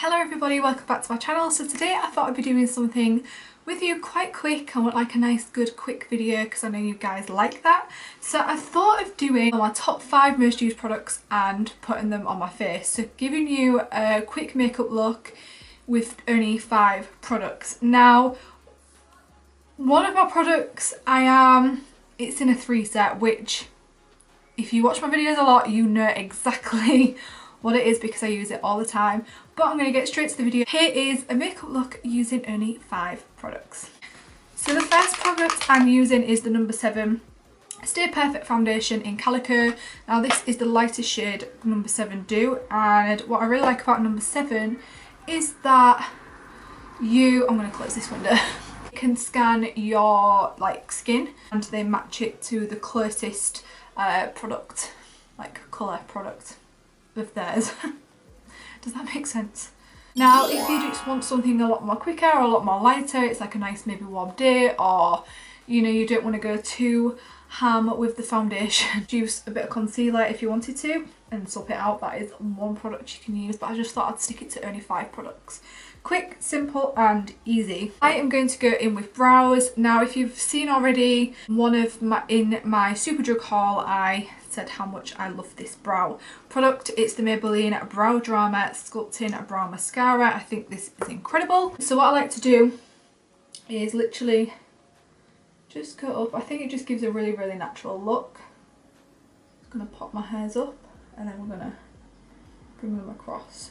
Hello everybody, welcome back to my channel. So today I thought I'd be doing something with you quite quick. I want like a nice good quick video because I know you guys like that. So I thought of doing my top 5 most used products and putting them on my face. So giving you a quick makeup look with only 5 products. Now one of my products it's in a 3 set, which if you watch my videos a lot you know exactly what it is because I use it all the time. But I'm going to get straight to the video. Here is a makeup look using only 5 products. So the first product I'm using is the number 7 Stay Perfect foundation in Calico. Now this is the lightest shade number 7 Dew, and what I really like about number 7 is that I'm going to close this window, you can scan your like skin and they match it to the closest product, like colour product of theirs. Does that make sense? Now if you just want something a lot more quicker or a lot more lighter, it's like a nice maybe warm day, or you know you don't want to go too ham with the foundation, use a bit of concealer if you wanted to and swap it out. That is one product you can use, but I just thought I'd stick it to only 5 products. Quick, simple and easy. I am going to go in with brows. Now if you've seen already in my Superdrug haul, I said how much I love this brow product. It's the Maybelline Brow Drama Sculpting Brow Mascara. I think this is incredible. So what I like to do is literally just go up. I think it just gives a really natural look. I'm just going to pop my hairs up and then we're going to bring them across.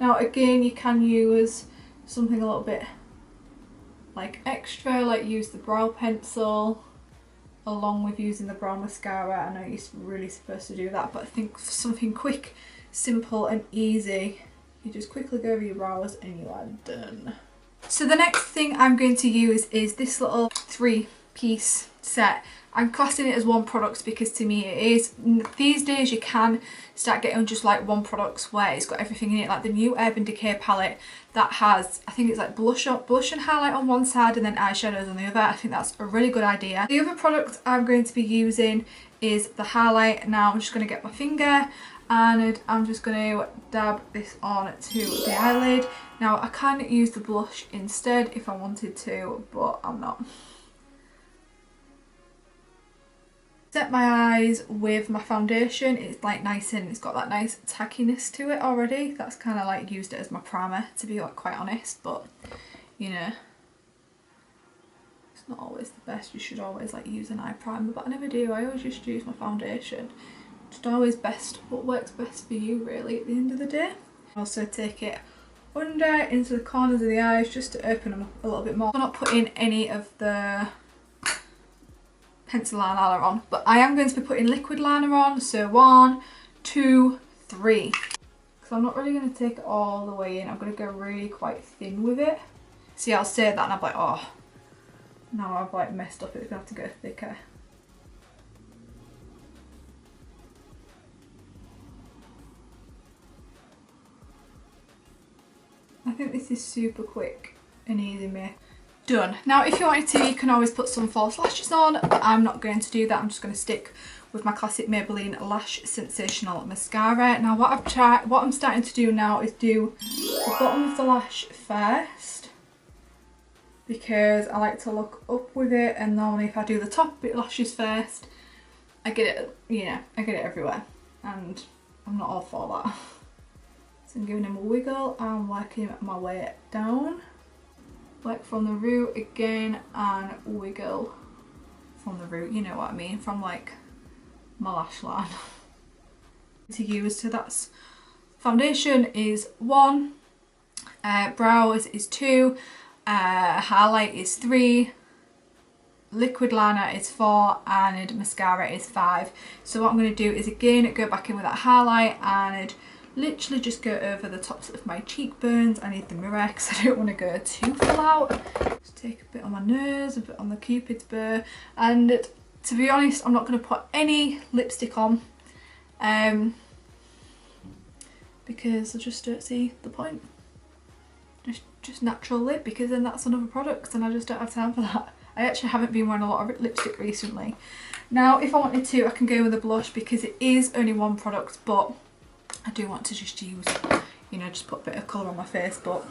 Now again, you can use something a little bit like extra, like use the brow pencil along with using the brow mascara. I know you're really supposed to do that, but I think for something quick, simple and easy, you just quickly go over your brows and you are done. So the next thing I'm going to use is this little 3-piece set. I'm classing it as one product because to me it is. These days you can start getting just like one product where it's got everything in it, like the new Urban Decay palette that has, I think it's like blush and highlight on one side and then eyeshadows on the other. I think that's a really good idea. The other product I'm going to be using is the highlight. Now I'm just going to get my finger and I'm just going to dab this on to the eyelid. Now I can use the blush instead if I wanted to, but I'm not. Set my eyes with my foundation. It's like nice and it's got that nice tackiness to it already. That's kind of like used it as my primer, to be like quite honest, but you know it's not always the best. You should always like use an eye primer, but I never do. I always just use my foundation. Just always best what works best for you really at the end of the day. Also take it under into the corners of the eyes just to open them up a little bit more. I'm not putting any of the pencil liner on, but I am going to be putting liquid liner on. So 1, 2, 3. Because I'm not really going to take it all the way in. I'm going to go really quite thin with it. See, I'll say that and I'm like, oh, now I've like messed up. It's going to have to go thicker. I think this is super quick and easy make. Done. Now if you wanted to, you can always put some false lashes on, but I'm not going to do that. I'm just going to stick with my classic Maybelline Lash Sensational Mascara. Now what I'm starting to do now is do the bottom of the lash first, because I like to look up with it, and normally if I do the top bit lashes first, I get it, you know, I get it everywhere, and I'm not all for that. So I'm giving him a wiggle and working my way down. Work from the root again and wiggle from the root, you know what I mean, from like my lash line to use. So that's foundation is 1, brows is 2, highlight is 3, liquid liner is 4 and mascara is 5. So what I'm going to do is again go back in with that highlight and literally just go over the tops of my cheekbones. I need the mirror because I don't want to go too full out. Just take a bit on my nose, a bit on the cupid's bow, and to be honest I'm not going to put any lipstick on because I just don't see the point. Just natural lip, because then that's another product and I just don't have time for that. I actually haven't been wearing a lot of lipstick recently. Now if I wanted to, I can go with a blush because it is only one product, but I do want to just use, you know, just put a bit of colour on my face, but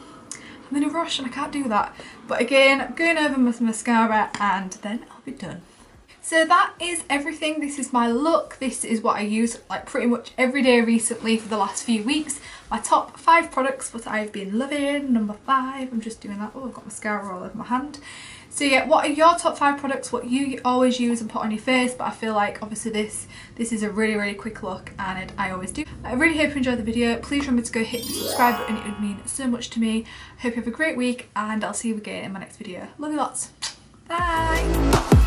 I'm in a rush and I can't do that. But again, I'm going over with mascara and then I'll be done. So that is everything. This is my look. This is what I use like pretty much every day recently for the last few weeks. My top 5 products that I've been loving. Number 5, I'm just doing that. Oh, I've got mascara all over my hand. So yeah, what are your top 5 products, what you always use and put on your face? But I feel like obviously this is a really quick look and I always do. I really hope you enjoyed the video. Please remember to go hit the subscribe button, it would mean so much to me. I hope you have a great week and I'll see you again in my next video. Love you lots. Bye!